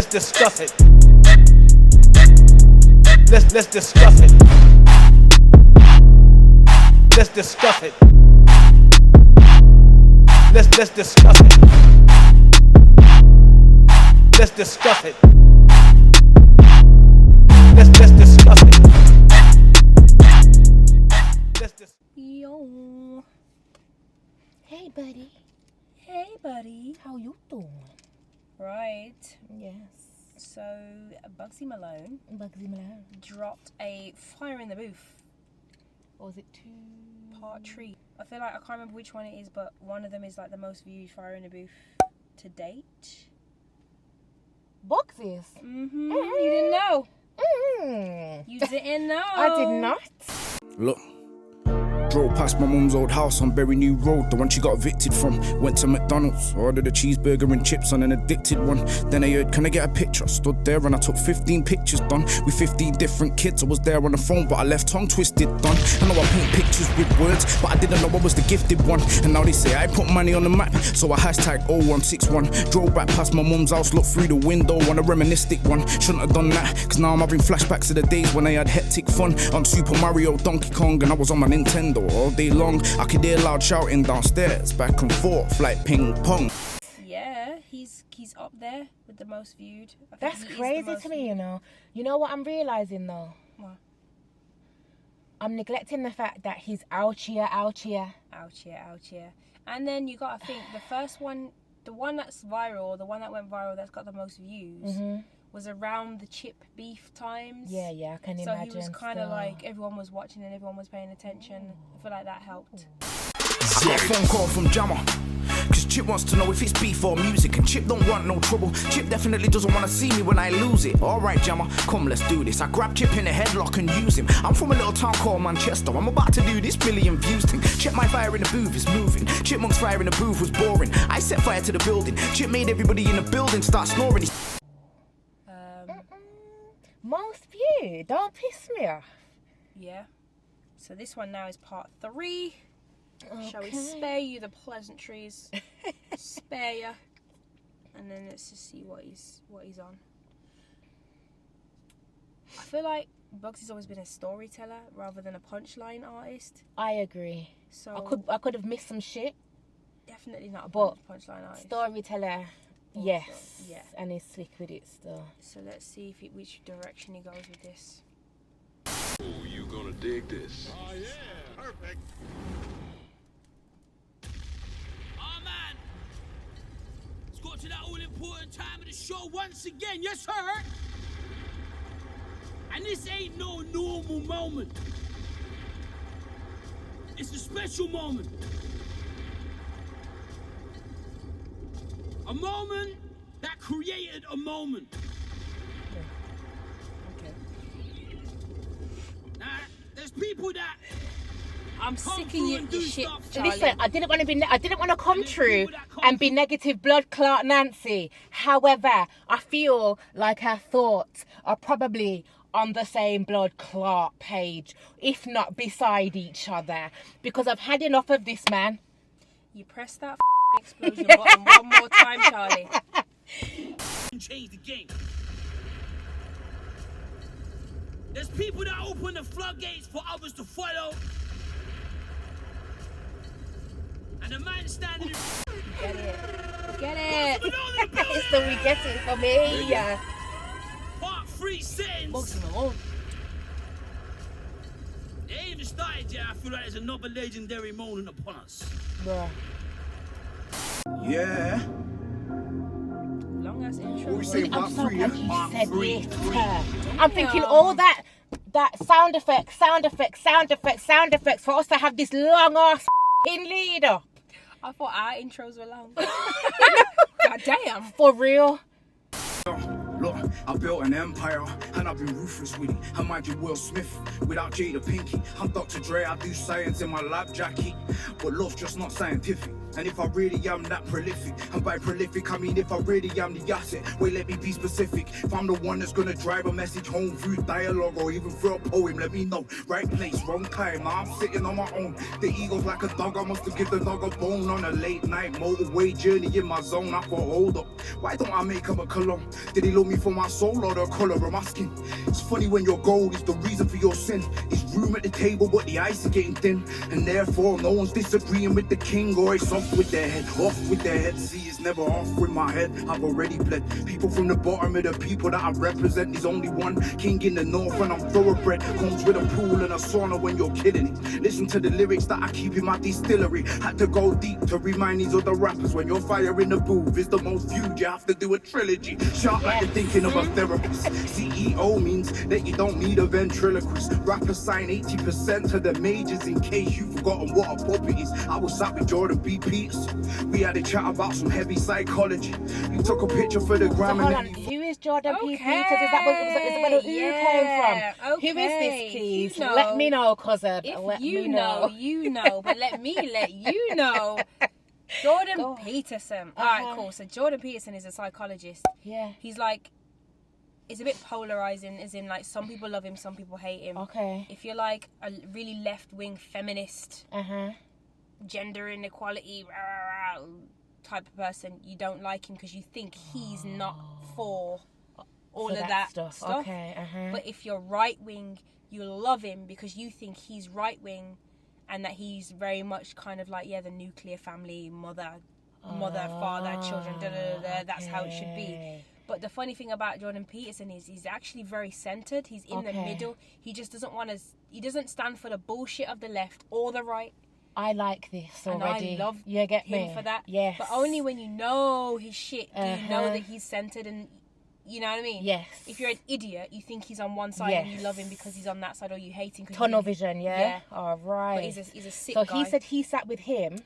Let's discuss it. Let's discuss it. Let's discuss it. Let's discuss it. Let's discuss it. Let's discuss it. Yo. Hey, buddy. Hey, buddy. How you doing? Right. Yes. So, Bugzy Malone dropped a Fire in the Booth. Or was it Pt.3. I feel like I can't remember which one it is, but one of them is like the most viewed Fire in the Booth to date. Bugzy's? Mm-hmm. You didn't know? Mm. You didn't know? I did not. Look. Drove past my mum's old house on Berry New Road, the one she got evicted from. Went to McDonald's, ordered a cheeseburger and chips on an addicted one. Then I heard, can I get a picture? I stood there and I took 15 pictures done with 15 different kids. I was there on the phone, but I left tongue twisted done. I know I paint pictures with words, but I didn't know I was the gifted one. And now they say I put money on the map, so I hashtag 0161. Drove back past my mum's house, looked through the window on a reminiscent one. Shouldn't have done that, cause now I'm having flashbacks of the days when I had hectic fun on Super Mario, Donkey Kong, and I was on my Nintendo all day long. I could hear loud shouting downstairs, back and forth like ping pong. Yeah, he's up there with the most viewed. I think That's he is crazy the most to me, viewed. you know. You know what I'm realising though? What? I'm neglecting the fact that he's out here. Ouch, yeah. And then you gotta think the first one, the one that's viral, the one that went viral that's got the most views, was around the chip beef times. Yeah, I can So imagine. he was kind of still. like, everyone was watching and everyone was paying attention. I feel like that helped. I got a phone call from Jammer, cause Chip wants to know if it's beef or music, and Chip don't want no trouble. Chip definitely doesn't want to see me when I lose it. Alright Jammer, come let's do this. I grab Chip in a headlock and use him. I'm from a little town called Manchester, I'm about to do this million views thing. Chip, my fire in the booth is moving. Chipmunk's fire in the booth was boring. I set fire to the building. Chip made everybody in the building start snoring. Most viewed. Don't piss me off. Yeah. So this one now is Pt.3. Okay. Shall we spare you the pleasantries? Spare you. And then let's just see what he's on. I feel like Bugsy's always been a storyteller rather than a punchline artist. I agree. So I could have missed some shit. definitely not a But punchline artist. Storyteller, Also, yes. yeah. And he's slick with it still. So let's see if which direction he goes with this. Oh, you gonna dig this? Oh yeah, perfect. Oh man, it's got to that all-important time of the show once again, yes sir? And this ain't no normal moment. It's a special moment. A moment that created a moment. Okay. Now, there's people that I'm sick of you shit, Charlie. Listen, I didn't want to come through and be negative blood clot Nancy. However, I feel like our thoughts are probably on the same blood clot page, if not beside each other, because I've had enough of this man. You press that explosion button one more time, Charlie. Change the game. There's people that open the floodgates for others to follow. And the man standing in Get it. It's the we get it for me. Yeah. Pt.3 settings. Bugzy Malone. They ain't even started yet. I feel like there's another legendary moment upon us. Bruh. Yeah. Long as intro. We say I'm so Pt.3, glad you yeah? said Pt.3. it. I'm thinking all that sound effects for us to have this long ass in lead up. I thought our intros were long. God damn. For real. Look, I built an empire and I've been ruthless with it. I imagine Will Smith without Jada Pinkett. I'm Dr. Dre, I do science in my lab jacket, but love's just not scientific. And if I really am that prolific, and by prolific I mean if I really am the asset, wait, let me be specific. If I'm the one that's gonna drive a message home through dialogue or even through a poem, let me know. Right place, wrong time, now I'm sitting on my own. The ego's like a dog, I must have given the dog a bone. On a late night motorway journey in my zone, I thought, hold up, why don't I make him a cologne? Did he love me for my soul or the colour of my skin? It's funny when your gold is the reason for your sin. It's room at the table but the ice is getting thin, and therefore no one's disagreeing with the king, or it's off with their head, off with their head. See, it's never off with my head, I've already bled. People from the bottom of the people that I represent. There's only one king in the north and I'm thoroughbred. Comes with a pool and a sauna when you're killing it. Listen to the lyrics that I keep in my distillery. Had to go deep to remind these other rappers, when your fire in the booth is the most viewed, you have to do a trilogy. Sharp like you're thinking of a therapist. CEO means that you don't need a ventriloquist. Rappers sign 80% of the majors, in case you've forgotten what a puppet is. I was sat with Jordan B. Peters. We had a chat about some heavy psychology. You took a picture for the gram Hold and on, then you... who is Jordan P. Okay. Peters? Is that where you came from? Okay. Who is this, please? You know, Let me know, cousin. If Let you me know, you know. But let me let you know. Jordan Go. Peterson. All right, cool. So Jordan Peterson is a psychologist. Yeah. He's like, it's a bit polarizing, as in like some people love him, some people hate him. Okay. If you're like a really left-wing feminist, Uh-huh. gender inequality rah, rah, rah, type of person, you don't like him because you think he's not for all For of that that stuff. stuff. Okay, uh-huh. But if you're right-wing, you love him because you think he's right-wing and that he's very much kind of like, yeah, the nuclear family, mother, father, children, that's how it should be. Okay. But the funny thing about Jordan Peterson is he's actually very centered. He's in the middle. He just doesn't want to, he doesn't stand for the bullshit of the left or the right. I like this already. And I love you get him me? for that. Yes. But only when you know his shit do you know Uh-huh. that he's centered, and you know what I mean? Yes. If you're an idiot, you think he's on one side and you love him because he's on that side, or you hate him because Tunnel vision, yeah? Yeah. All right. But he's a sick so guy. he said he sat with him.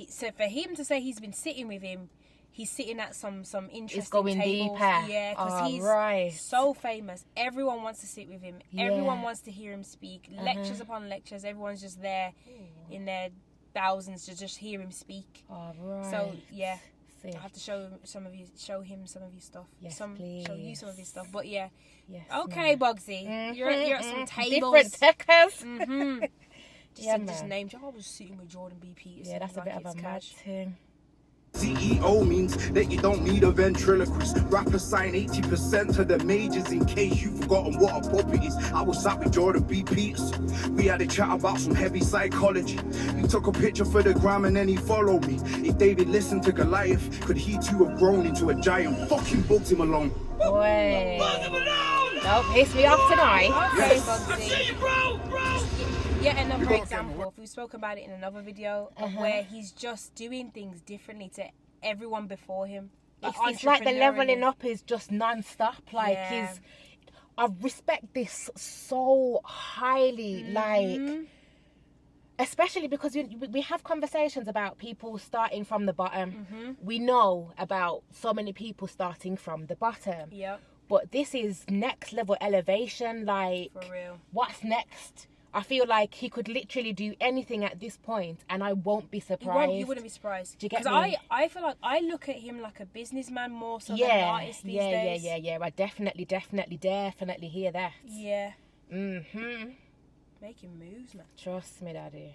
So for him to say he's been sitting with him, he's sitting at some interesting It's going tables. deeper. Yeah, because he's right. so famous. Everyone wants to sit with him. Yeah. Everyone wants to hear him speak. Lectures upon lectures. Everyone's just there in their thousands to just hear him speak. All right. So yeah, Sick. I have to show him some of his stuff. Yes, Show you some of his stuff. But yeah, Yes, okay, man. Bugsy, you're at some tables. Different techers. Mm-hmm. Yeah, just man. named. I was sitting with Jordan B. Peterson. Yeah, that's a like bit of it's a mad cash. thing. CEO means that you don't need a ventriloquist. Rappers sign 80% of the majors, in case you've forgotten what a puppet is. I was sat with Jordan B. Peters. We had a chat about some heavy psychology. You took a picture for the gram and then he followed me. If David listened to Goliath, could he too have grown into a giant? Fucking Bugzy Malone. Boy. Malone! Don't piss me off tonight. Okay, I see Bugsy. you, bro! Yet another example. We've spoken about it in another video of where he's just doing things differently to everyone before him. It's like the leveling up is just non-stop. Like, Yeah. I respect this so highly. Like, especially because we have conversations about people starting from the bottom. We know about so many people starting from the bottom. Yeah, But this is next level elevation. Like, for real. what's next? I feel like he could literally do anything at this point, and I won't be surprised. You wouldn't be surprised. Do you get Because me? I feel like I look at him like a businessman more so than an artist these days. Yeah. I definitely hear that. Yeah. Making moves, man. Trust me, daddy.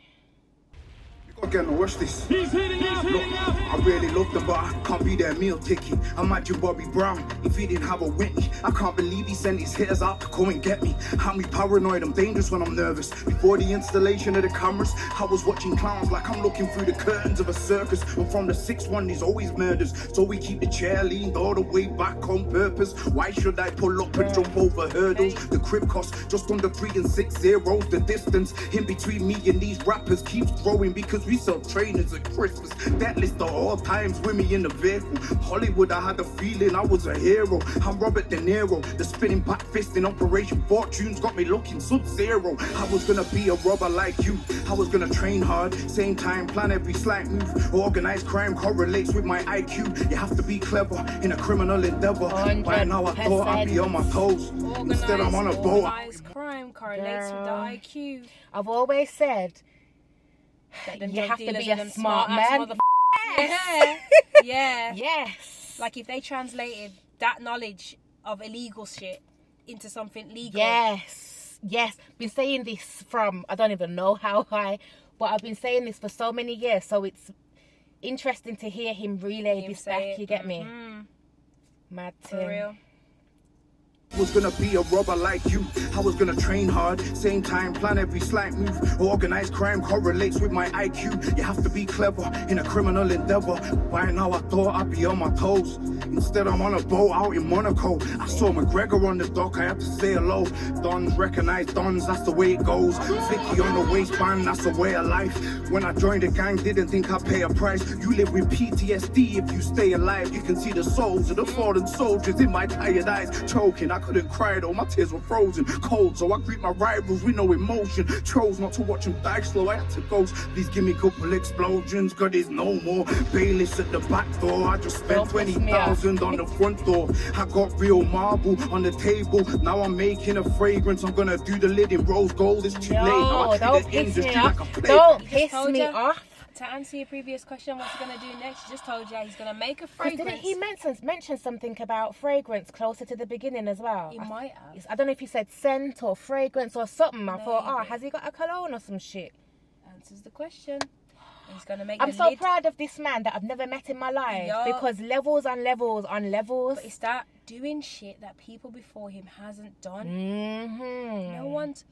Again, watch this. He's hitting out, I really love them, but I can't be their meal ticket. I'm at your Bobby Brown if he didn't have a Whitney. I can't believe he sent his hitters out to come and get me. I'm paranoid, I'm dangerous when I'm nervous. Before the installation of the cameras, I was watching clowns like I'm looking through the curtains of a circus. And from the 6-1, there's always murders. So we keep the chair leaned all the way back on purpose. Why should I pull up and jump over hurdles? The crib costs just under 3 and 6 zeros. The distance in between me and these rappers keeps growing because we sell trainers at Christmas. That list of all times with me in the vehicle. Hollywood, I had a feeling I was a hero. I'm Robert De Niro. The spinning back fist in Operation Fortune's got me looking sub-zero. I was gonna be a robber like you. I was gonna train hard, same time, plan every slight move. Organized crime correlates with my IQ. You have to be clever in a criminal endeavor. By now I thought I'd be on my toes. Instead I'm on a boat. Organized crime correlates with the IQ. I've always said That them you drug have to dealers be and a them smart smart-ass man. motherfuckers. Yes. Yeah. Yes. Like if they translated that knowledge of illegal shit into something legal. Yes. Yes. Been saying this from, I don't even know how high, but I've been saying this for so many years. So it's interesting to hear him relay this back. You get me? Mad For thing. real. Was gonna be a robber like you. I was gonna train hard, same time, plan every slight move. Organized crime correlates with my IQ. You have to be clever in a criminal endeavor. By now I thought I'd be on my toes. Instead I'm on a boat out in Monaco. I saw McGregor on the dock, I had to say hello. Dons recognize dons, that's the way it goes. Flicky on the waistband, that's the way of life. When I joined the gang, didn't think I'd pay a price. You live with PTSD if you stay alive. You can see the souls of the fallen soldiers in my tired eyes. Choking, I couldn't cry though, my tears were frozen. Cold, so I greet my rivals with no emotion. Chose not to watch them die slow, I had to ghost. Please give me a couple explosions, cause there's no more. Bailiffs at the back door, I just spent 20,000 on the front door. I got real marble on the table, now I'm making a fragrance. I'm gonna do the lid in rose gold, it's too late. Now I Don't treat the piss me industry off. like a play. Don't piss Told me ya. off. To answer your previous question, what's he gonna do next? He just told you he's gonna make a 'Cause fragrance. didn't he mention something about fragrance closer to the beginning as well? He might have. I don't know if he said scent or fragrance or something. I thought, Maybe. has he got a cologne or some shit? Answers the question. He's gonna make I'm the so lid. proud of this man that I've never met in my life Yup. because levels on levels on levels. But it's that doing shit that people before him hasn't done. Mm-hmm. No one's.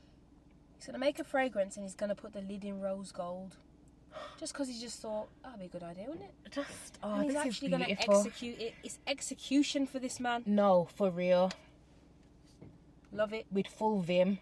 He's gonna make a fragrance and he's gonna put the lid in rose gold. Just because he just thought that'd be a good idea, wouldn't it? Just, And he's this is actually gonna beautiful. execute it. It's execution for this man. No, for real. Love it. With full vim.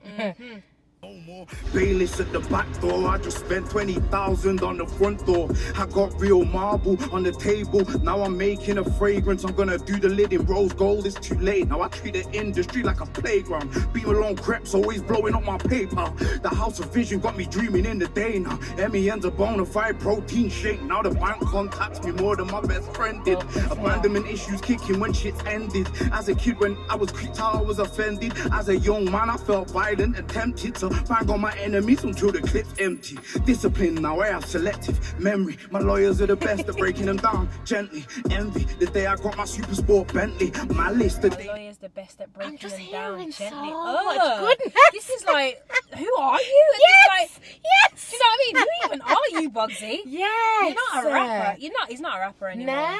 No more bailiffs at the back door. I just spent 20,000 on the front door. I got real marble on the table. Now I'm making a fragrance. I'm gonna do the lid in rose gold. It's too late. Now I treat the industry like a playground. Be Malone crepes, always blowing up my paper. The house of vision got me dreaming in the day now. MEN's a bona fide protein shake. Now the bank contacts me more than my best friend did. Abandonment issues kicking when shit's ended. As a kid, when I was kicked out, I was offended. As a young man, I felt violent and tempted to bang on my enemies until the clip's empty. Discipline, now I have selective memory. My lawyers are the best at breaking them down gently. Envy, the day I got my super sport Bentley. My list, the My day. lawyer's the best at breaking just them down hearing gently. so much Ugh. goodness. This is like, who are you? And Yes! it's like, Yes! do you know what I mean? Who even are you, Bugzy? Yes! You're not a rapper. He's not a rapper anymore. Nah.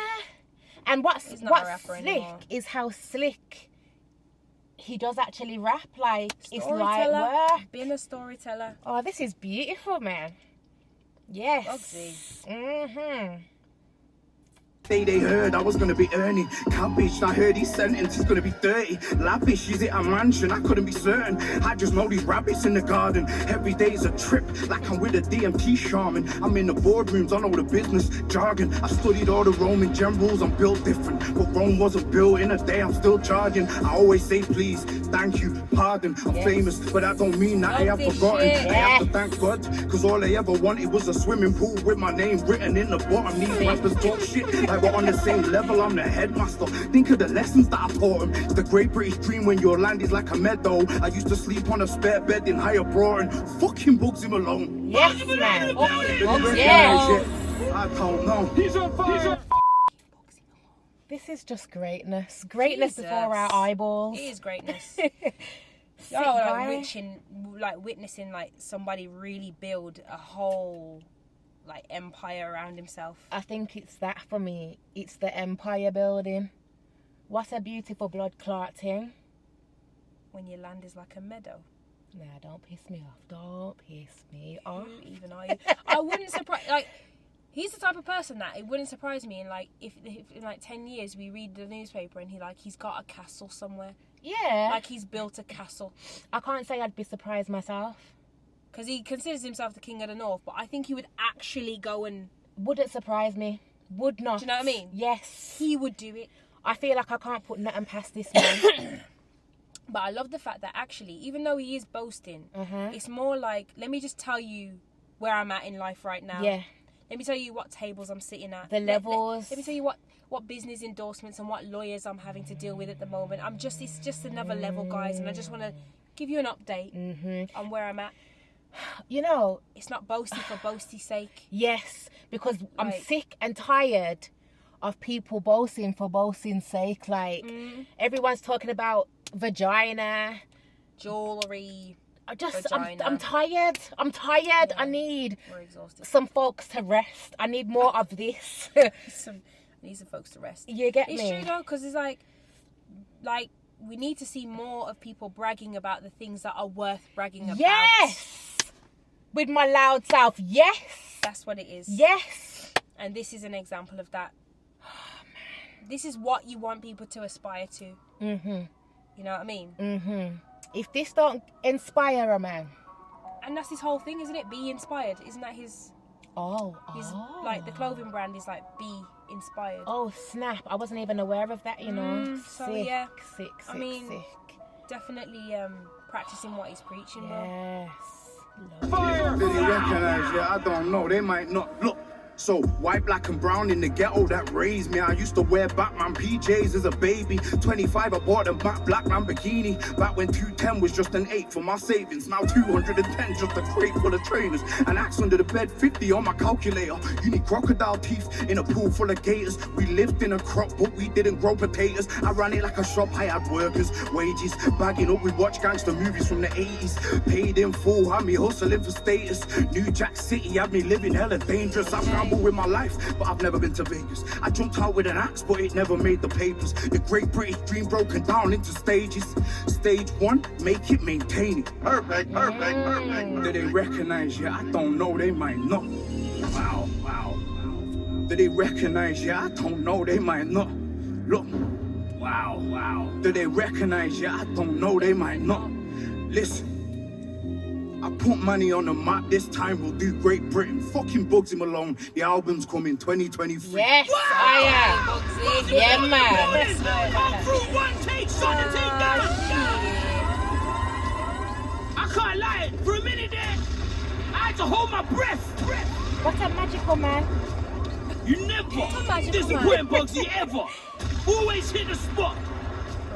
And what's He's not a rapper slick anymore. is how slick he does actually rap. Like, it's light Storyteller. work. Being a storyteller. Oh, this is beautiful, man. Yes. Bugzy. Mm-hmm. They heard I was gonna be earning cabbage. I heard his sentence is gonna be 30. Lavish, is it a mansion? I couldn't be certain. I just know these rabbits in the garden. Every day's a trip, like I'm with a DMT shaman. I'm in the boardrooms, I know the business jargon. I studied all the Roman generals, I'm built different. But Rome wasn't built in a day, I'm still charging. I always say please, thank you, pardon. I'm famous, but that don't mean that I have Love this forgotten. shit. I have to thank God, cause all I ever wanted was a swimming pool with my name written in the bottom. These rappers talk shit like we're on the same level. I'm the headmaster. Think of the lessons that I taught him. It's the great British dream when your land is like a meadow. I used to sleep on a spare bed in Higher Broughton. Fucking Bugzy Malone. Yes, man. Yes. I don't know. He's on fire. This is just greatness. Greatness Jesus. before our eyeballs. It is greatness. Sick Y'all guy. like witnessing like somebody really build a whole like empire around himself. I think it's that for me. It's the empire building. What a beautiful blood clot thing. When your land is like a meadow. Nah, don't piss me off. Don't piss me off. Who even are you? I wouldn't surprise. Like, he's the type of person that it wouldn't surprise me. And like, if in like 10 years we read the newspaper and he's got a castle somewhere. Yeah. Like he's built a castle. I can't say I'd be surprised myself. Because he considers himself the king of the north, but I think he would actually go and... Wouldn't surprise me. Would not. Do you know what I mean? Yes. He would do it. I feel like I can't put nothing past this man. But I love the fact that actually, even though he is boasting, it's more like, let me just tell you where I'm at in life right now. Yeah. Let me tell you what tables I'm sitting at. The levels. Let me tell you what business endorsements and what lawyers I'm having to deal with at the moment. It's just another level, guys, and I just want to give you an update on where I'm at. You know, It's not boasty for boasty's sake. yes, because I'm Right. sick and tired of people boasting for boasting's sake. Like, everyone's talking about vagina. Jewelry. I'm Vagina. tired. I'm tired. I need We're exhausted. some folks to rest. I need more of this. I need some folks to rest. You get It's me? true though, because it's like we need to see more of people bragging about the things that are worth bragging about. Yes! With my loud self. Yes! That's what it is. Yes! And this is an example of that. This is what you want people to aspire to. Mm-hmm. You know what I mean? Mm-hmm. If this don't inspire a man. And that's his whole thing, isn't it? Be inspired. Isn't that his like the clothing brand is like be inspired. Oh, snap. I wasn't even aware of that, you know. So, sick, yeah. sick, I mean, sick. Definitely practicing what he's preaching, bro. Yes. Did they recognize? Yeah, I don't know. They might not. Look. So, white, black, and brown in the ghetto that raised me. I used to wear Batman PJs as a baby. 25, I bought a black Lamborghini. Back when 210 was just an 8 for my savings. Now 210, just a crate full of trainers. An axe under the bed, 50 on my calculator. You need crocodile teeth in a pool full of gators. We lived in a crop, but we didn't grow potatoes. I ran it like a shop, I had workers, wages. Bagging up, we watch gangster movies from the 80s. Paid in full, had me hustling for status. New Jack City had me living hella dangerous. I've gambled with my life, but I've never been to Vegas. I jumped out with an axe, but it never made the papers. The great British dream broken down into stages. Stage 1, make it, maintain it. Perfect. Do they recognize you? I don't know, they might not. Wow. Do they recognize you? I don't know, they might not. Look. Wow. Do they recognize you? I don't know, they might not. Listen. I put money on the map, this time we'll do Great Britain. Fucking Bugzy Malone, the album's coming 2023. Yes, I am. Yeah, man. Come through one take, shut the thing down. I can't lie, for a minute there, I had to hold my breath. What a magical man. You never magical disappoint Bugzy ever. Always hit the spot.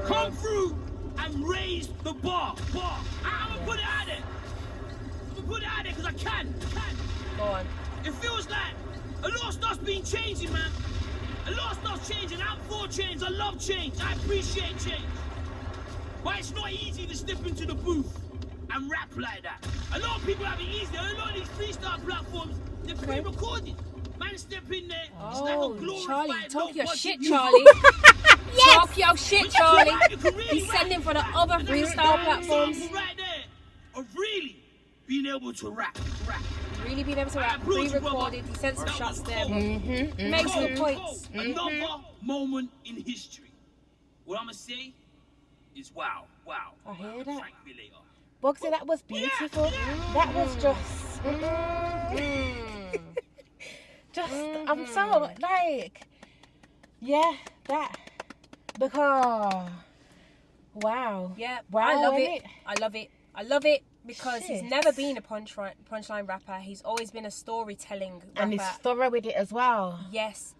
Come through and raise the bar. I'm gonna put it out there. Because I can. Go on. It feels like a lot of stuff's been changing, man. A lot of stuff's changing. I'm for change. I love change. I appreciate change. But it's not easy to step into the booth and rap like that. A lot of people have it easy. A lot of these freestyle platforms, they're pre-recorded. Man, step in there. It's like a Oh, glorified Charlie, talk your low-budget shit, music. Charlie. Talk your shit, Charlie. You can really He's rap. sending for the other And that's freestyle an platforms. example right there of really being able to rap. Really being able to rap, pre-recorded. He sent some shots there. Makes good points. Another moment in history. What I'm gonna say is wow. I hear that. Tranquilator. Bugzy, that was beautiful. That was just... I'm so, like... Yeah, that. Because... Wow. Yeah, Wow, I love innit? it. I love it because he's Shit. never been a punchline rapper. He's always been a storytelling rapper. And he's thorough with it as well. Yes.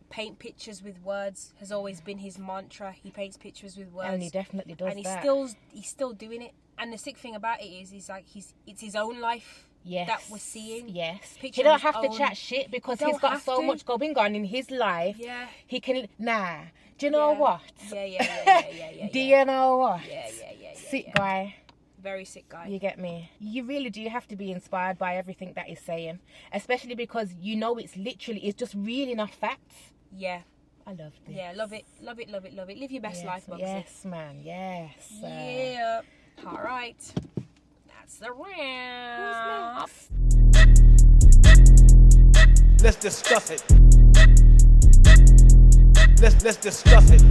Paint pictures with words has always been his mantra. He paints pictures with words. And he definitely does and that. he's still doing it. And the sick thing about it is it's his own life that we're seeing. Yes. Picture He don't of have his to own- chat shit because He he's don't got have so to. much going on in his life. Yeah. He can... Nah. Do you know what? Yeah. Do you know what? Yeah. Sick guy. Very sick guy. You get me? You really do have to be inspired by everything that he's saying. Especially because you know it's just reeling off facts. Yeah. I love this. Yeah, love it. Live your best life, Bugzy. Yes, man. Yes. Yeah. All right. That's the round. Let's discuss it. Let's discuss it.